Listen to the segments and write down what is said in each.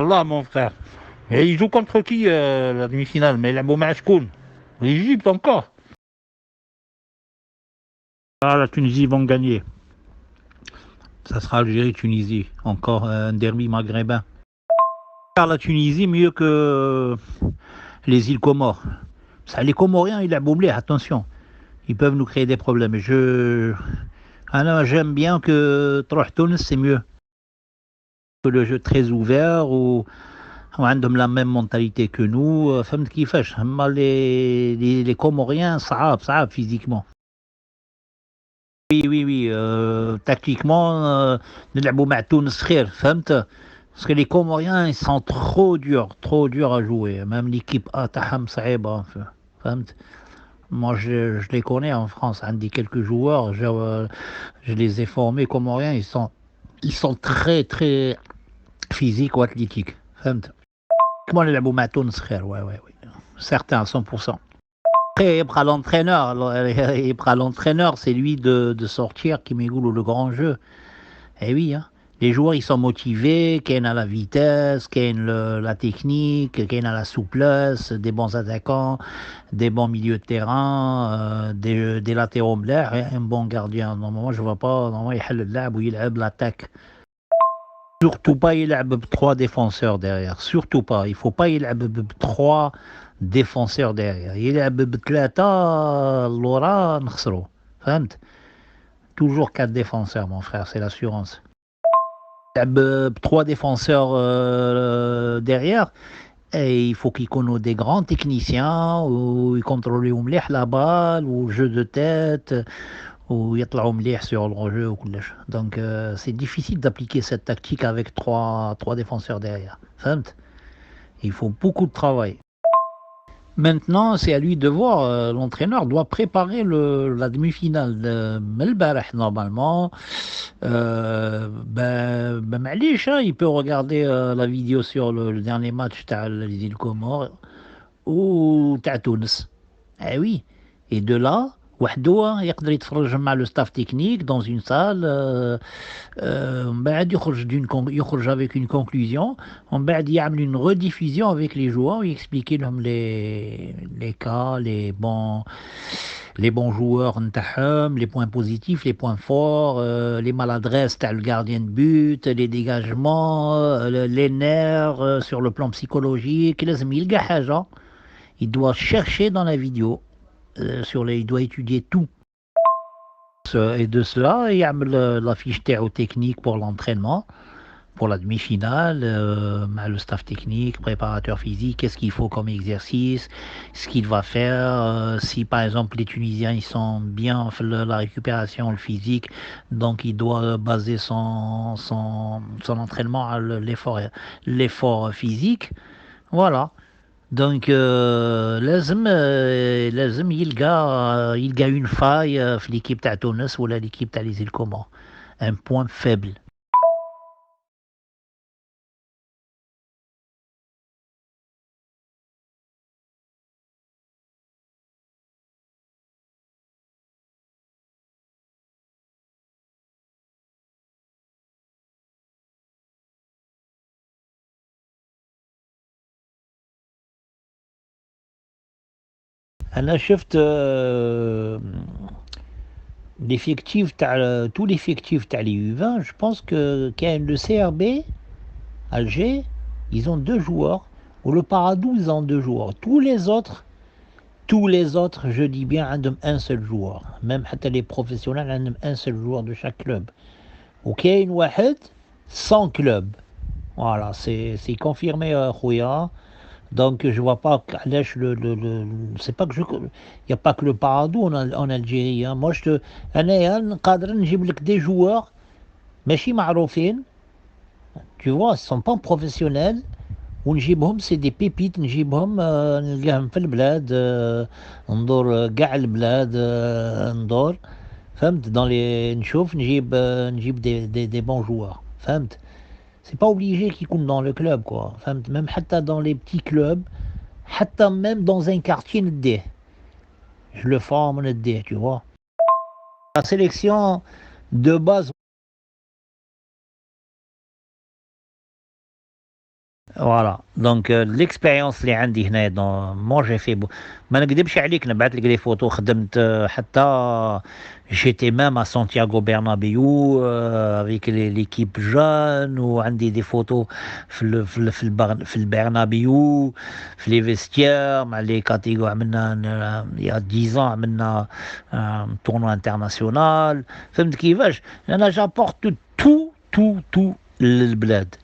Allah, mon frère. Et ils jouent contre qui, la demi-finale? Mais la Boumachkoun. L'Égypte encore. Ah, la Tunisie vont gagner. Ça sera Algérie-Tunisie. Encore un derby maghrébin. La Tunisie mieux que les îles Comores. Ça, les Comoriens, ils la boumlé, attention. Ils peuvent nous créer des problèmes. Ah non, j'aime bien que Troh Tunis, c'est mieux que le jeu très ouvert où on a la même mentalité que nous. فهمت كيفاش هما les Comoriens صعاب physiquement. Oui, tactiquement نلعبوا مع تونس خير فهمت. Parce que les Comoriens, ils sont trop durs à jouer. Même l'équipe A تاعهم صعيبة فهمت. Moi, je les connais en France. On dit quelques joueurs, je les ai formés comoriens. Ils sont très physiques ou athlétiques. فهمت. Moi, les Abou Matoun, frère, ouais. Certains, à 100%. Après, il prend l'entraîneur, c'est lui de sortir qui m'égoule le grand jeu. Eh oui, hein. Les joueurs, ils sont motivés, Ken a la vitesse, Ken la technique, Ken a la souplesse, des bons attaquants, des bons milieux de terrain, des latéraux mlairs, et un bon gardien. Normalement, je vois pas, normalement, il a l'attaque. Surtout pas, il a trois défenseurs derrière. Surtout pas. Il faut pas, il a trois défenseurs derrière. Il a ثلاثة لورا نخسروا. فهمت. Toujours quatre défenseurs, mon frère, c'est l'assurance. Trois défenseurs derrière et il faut qu'ils connaissent des grands techniciens ou ils contrôlent la balle ou jeu de tête ou يطلعوا مليح sur le jeu ou كلش. Donc c'est difficile d'appliquer cette tactique avec trois défenseurs derrière. فهمت. Il faut beaucoup de travail. Maintenant, c'est à lui de voir. L'entraîneur doit préparer la demi-finale de Melbarah normalement. معليش, hein, il peut regarder la vidéo sur le dernier match تاع les îles Comores ou تاع تونس. Eh oui. Et de là, وحده يقدر يتفرج مع le staff technique dans une salle. من بعد يخرج avec une conclusion. ومن بعد يعمل une rediffusion avec les joueurs, يexpliquer لهم les cas, les bons joueurs نتاعهم, les points positifs, les points forts, les maladresses تاع le gardien de but, les dégagements, les nerfs sur le plan psychologique. لازم يلقى حاجة. Il doit chercher dans la vidéo, il doit étudier tout. Et de cela, il y a la fiche technique pour l'entraînement, pour la demi-finale, le staff technique, préparateur physique, qu'est-ce qu'il faut comme exercice, ce qu'il va faire, si par exemple les Tunisiens ils sont bien la récupération, le physique, donc il doit baser son entraînement à l'effort physique, voilà. Donc لازم يلقى une faille في l'équipe تاع تونس ولا l'équipe تاع les îles Comores, un point faible. انا شفت tout l'effectif تاع les U20. Je pense que le CRB Alger, ils ont deux joueurs, ou le Paradou ils ont deux joueurs. Tous les autres, je dis bien, عندهم un seul joueur. Même حتى les professionnels عندهم un seul joueur de chaque club. وكاين واحد sans club. Voilà, c'est confirmé, خويا. Donc je vois pas c'est pas que il y a pas que le Paradou en Algérie, hein. Moi انايا نقدر نجيب لك des joueurs ماشي معروفين. Tu vois, ils sont pas professionnels. ونجيبهم c'est des pépites. نجيبهم نلقاهم في البلاد. ندور كاع البلاد. ندور فهمت نشوف نجيب des bons joueurs فهمت. C'est pas obligé qu'ils comptent dans le club, quoi. Enfin, même dans les petits clubs, même dans un quartier, je le forme, tu vois. La sélection de base, فوالا دونك ليكسبيريونس اللي عندي هنايا مون جي في ما نكذبش عليك نبعث لك لي فوتو خدمت حتى جيتي مام ا سانتياغو برنابيو افيك ليكيب جون وعندي دي فوتو في البرنابيو في لي فيستيير مع لي كاتيغو عملنا يا 10 عملنا تورنو انترناسيونال فهمت كيفاش انا جابورت تو للبلاد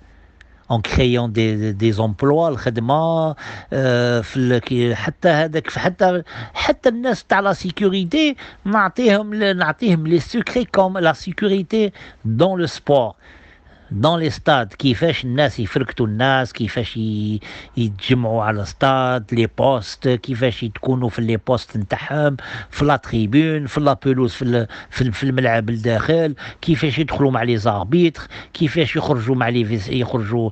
en créant des emplois الخدمة حتى هذاك حتى الناس تاع لا سيكوريتي نعطيهم لي سيكري كوم لا سيكوريتي دون لو سبور دون لي ستاد كيفاش الناس يفركتوا الناس كيفاش يتجمعوا على ستاد لي بوست كيفاش تكونوا في لي بوست نتاعهم في لا تريبون في لا بيلوز في الملعب الداخل كيفاش يدخلوا مع لي زاربيتر كيفاش يخرجوا مع يخرجوا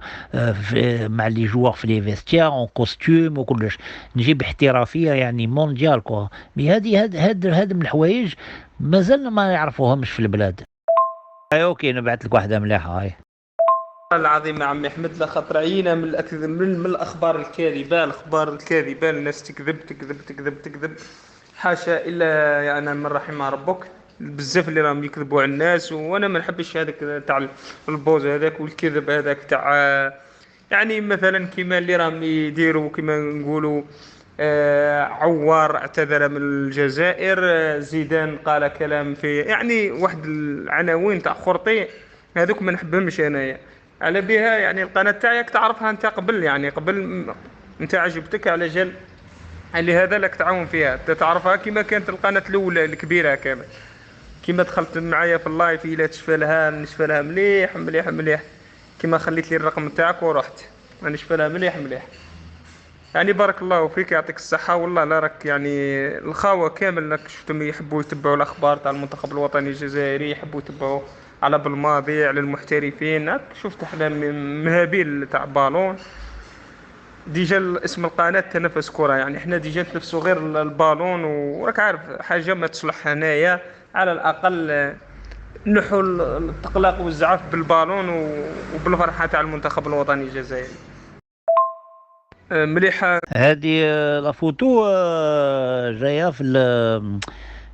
مع لي جوار في لي فيستير اون كوستيم وكلش نجيب احترافيه يعني مونديال كوا مي هاد من الحوايج مازال ما يعرفوهمش في البلاد. اي اوكي نبعث لك واحده مليحه هاي. العظيم يا عمي احمد لا خاطر عينا من الاخبار الكاذبه الناس تكذب تكذب تكذب تكذب. حاشا الا يعني من رحم ربك. بزاف اللي راهم يكذبوا على الناس وانا ما نحبش هذاك تاع البوز هذاك والكذب هذاك تاع يعني مثلا كيما اللي راهم يديروا كيما نقولوا عوار اعتذر من الجزائر زيدان قال كلام في يعني واحد العناوين تاع خرطي هذوك ما نحبهمش انايا على بها يعني القناه تاعك تعرفها انت قبل يعني قبل انت عجبتك على جال اللي هذا لك تعاون فيها تعرفها كما كانت القناه الاولى الكبيره كامل كما دخلت معايا في اللايف الى نشفى لها مليح مليح مليح كما خليت لي الرقم تاعك ورحت نشفى لها مليح مليح يعني بارك الله فيك يعطيك الصحة والله لا راك يعني الخاوة كامل لك شفتم يحبوا يتبعوا الأخبار تاع المنتخب الوطني الجزائري يحبوا يتبعوا على بالماضي على المحترفين هاك شفت احنا مهابيل تاع بالون ديجا اسم القناة تنفس كرة يعني احنا ديجا نتنفسوا غير البالون وراك عارف حاجة ما تصلح هنايا على الأقل نحو التقلاق والزعاف بالبالون وبالفرحة تاع المنتخب الوطني الجزائري مليحة. هذه لا فوتو جايه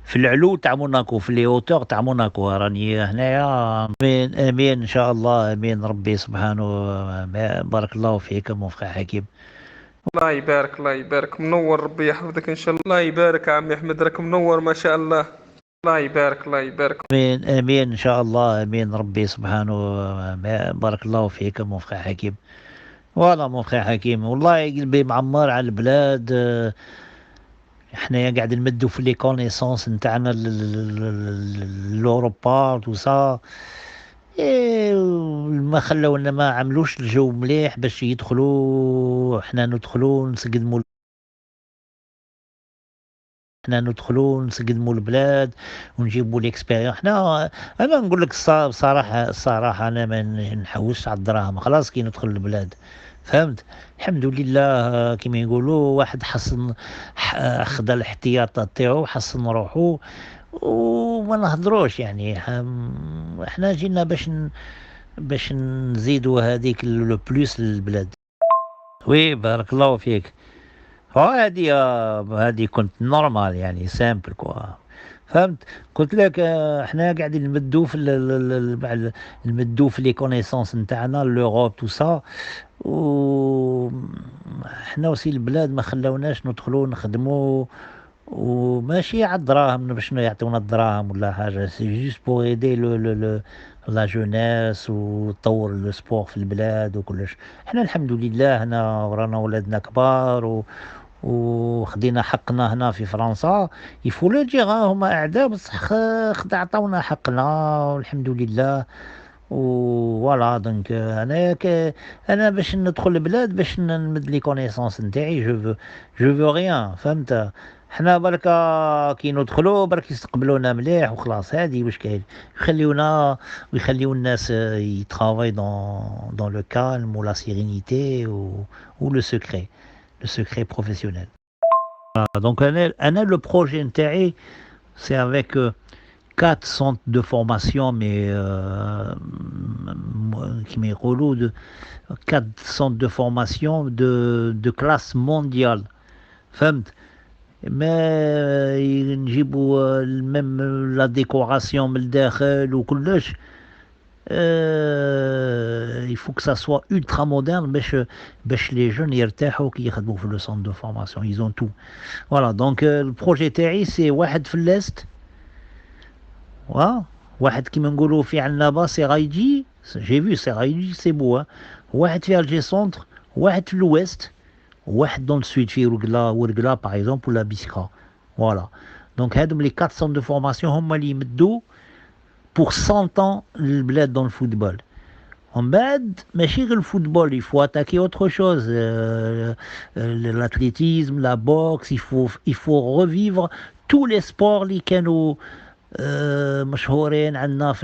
في العلو تاع موناكو في لي اوتور تاع موناكو راني هنايا. امين امين ان شاء الله امين ربي سبحانه بارك الله فيك موفق حكيم. الله يبارك منور ربي يحفظك ان شاء الله. الله يبارك يا عمي احمد راك منور ما شاء الله. الله يبارك. امين امين ان شاء الله امين ربي سبحانه بارك الله فيك موفق حكيم. فوالا موفق حكيم والله قلبي معمر على البلاد. حنايا قاعد نمدوا في لي كونيسونس نتاعنا لوروبا تو سا ما خلونا ما عملوش الجو مليح باش يدخلوا حنا ندخلوا نسقدموا البلاد ونجيبوا ليكسبيريون حنا. انا نقول لك الصراحه انا ما نحوسش على الدراهم خلاص كي ندخل البلاد فهمت. الحمد لله كما يقولوا واحد حصن خدا الاحتياطات تاعو حصن روحو وما نهضروش يعني احنا جينا باش نزيدوا هذيك لو بلوس للبلاد. وي بارك الله فيك. هذه كنت نورمال يعني سامبل كوا فهمت. قلت لك احنا قاعدين نمدوا نمدوا في لي كونيسونس نتاعنا لوروب تو سا و احنا وسي البلاد ما خلاوناش ندخلوا نخدموا وماشي على الدراهم باش يعطيونا الدراهم ولا حاجه سي جوست بور ايدي لا جونيس وتطور لو سبور في البلاد وكلش. احنا الحمد لله هنا ورانا ولادنا كبار وخدينا حقنا هنا في فرنسا يفو لو دير هما اعداء بصح عطاونا حقنا والحمد لله. وفوالا دونك انا باش ندخل البلاد باش نمد لي كونيسونس نتاعي جو فو ريان فهمت. حنا بركا كي ندخلوا برك يستقبلونا مليح وخلاص هذه واش كاين يخليونا ويخليو الناس يترافاي دون لو كالم ولا سيرينيتي و لو سكري بروفيسيونيل. دونك انا لو بروجي نتاعي سي افيك 4 centres de formation, mais qui m'est relou, de 4 centres de formation de classe mondiale. فهمت. ما نجيبوا même la décoration من الداخل وكلش. Il faut que ça soit ultra moderne باش les jeunes يرتاحوا كي يخدموا في le centre de formation. Ils ont tout. Voilà, donc le projet تاعي c'est واحد في l'est. Voilà. واحد كيما نقولوا في عنابة سي غايجي. J'ai vu c'est غايجي c'est beau. Hein. واحد في الجي سونتر، واحد في l'ouest، واحد dans le sud في ورقلا par exemple ou la Biskra. Voilà. Donc هادم les 4 centres de formation هما اللي يمدوا pour 100 ans البلاد dans le football. En بعد ماشي غير الفوتبول، il faut attaquer autre chose, l'athlétisme, la boxe, il faut revivre tous les sports اللي كانوا مشهورين عندنا في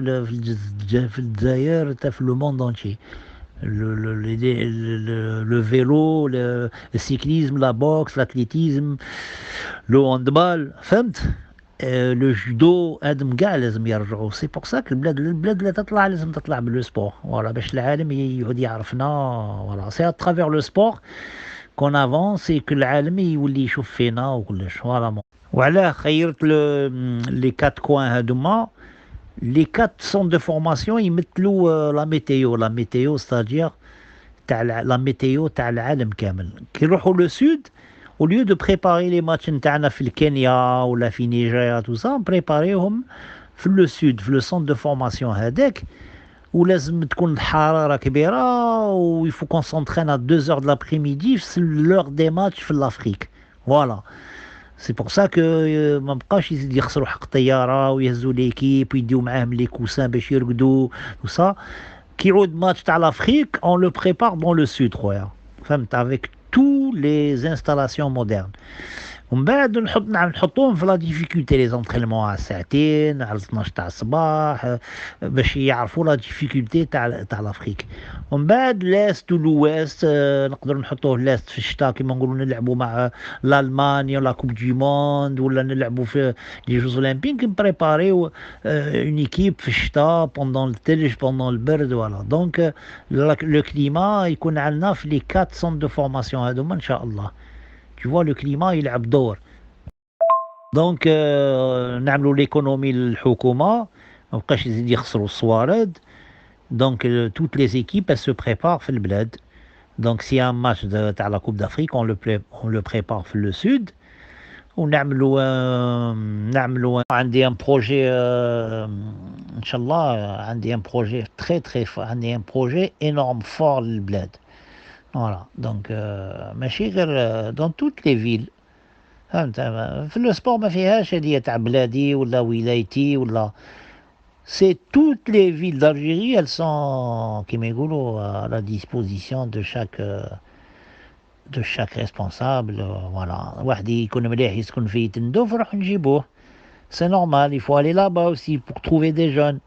الجزائر حتى في le monde entier. Le vélo, le cyclisme, la boxe, l'athlétisme, le handball, فهمت؟ لو جودو هادم كاع لازم يرجعوا. سي بور سا البلاد اللي تطلع لازم تطلع باللو سبور، فوالا باش العالم يعود يعرفنا. فوالا سي اترافير لو سبور كون افونسي كو العالم يولي يشوف فينا وكلش. فوالا وعلاه خيرت لي 4 كوان هادوما. لي 4 سون دو فورماسيون يمثلوا لا ميتيو ستادير تاع لا ميتيو تاع العالم كامل. كي نروحوا لو سود au lieu de préparer les matchs نتاعنا في الكينيا ولا في نيجيريا tout ça نبريباريهم في لو سود في لو سونتر دو فورماسيون هذاك. ولازم تكون الحراره كبيره و il faut qu'on s'entraîne à 2 heures de l'après-midi في l'heure des matchs في l'Afrique. Voilà. C'est pour ça que ما بقاش يزيد يخسروا حق الطياره ويهزوا ليكيب ويديو معاهم لي كوسان باش يرقدوا tout ça. كي يعود ماتش تاع l'Afrique on le prépare dans le sud خويا. فهمت avec tous les installations modernes. ومن بعد نحطوهم في لا ديفيكولتي لي زونطرينمون على ساعتين على 12 تاع الصباح باش يعرفوا لا ديفيكولتي تاع لافريك. ومن بعد لاست ولويست نقدر نحطوه لاست في الشتاء كيما نقولوا نلعبوا مع الالمانيا ولا كوب دي موند ولا نلعبوا في لي جوز اولمبيك نبريباريو اون ايكيب في الشتاء بوندون الثلج بوندون البرد. فوالا دونك لو كليما يكون عندنا في لي 4 سون دو فورماسيون هذوما ان شاء الله. Tu vois le climat يلعب دور. دونك نعملوا ليكونومي للحكومه ما بقاش يزيد يخسروا الصوارد. دونك toutes les équipes elles se préparent في البلاد. دونك سي ان ماتش تاع لا كوب دافريك on le prépare في لو سود. ونعملوا عندي ان بروجي ان شاء الله. عندي ان بروجي تري عندي ان بروجي انورم فور للبلاد. Voilà, donc ماشي غير dans toutes les villes. فهمت. في لو سبور ما فيهاش هذه تاع بلادي ولا ولايتي ولا. C'est toutes les villes d'Algérie, elles sont كيما يقولوا à la disposition de chaque responsable. Voilà, واحد يكون مليح يسكن في تندوف نروح نجيبوه. C'est normal, il faut aller là-bas aussi pour trouver des jeunes.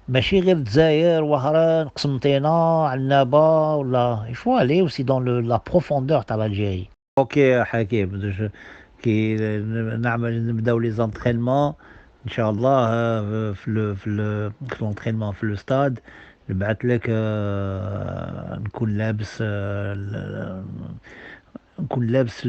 ماشي غير الجزائر وهران قسنطينة عنابة ولا. il faut aller aussi dans la profondeur تاع l'Algérie. اوكي حكيم كي نبداو لي زونطرينمون ان شاء الله في لونطرينمون في لو ستاد. نبعث لك نكون لابس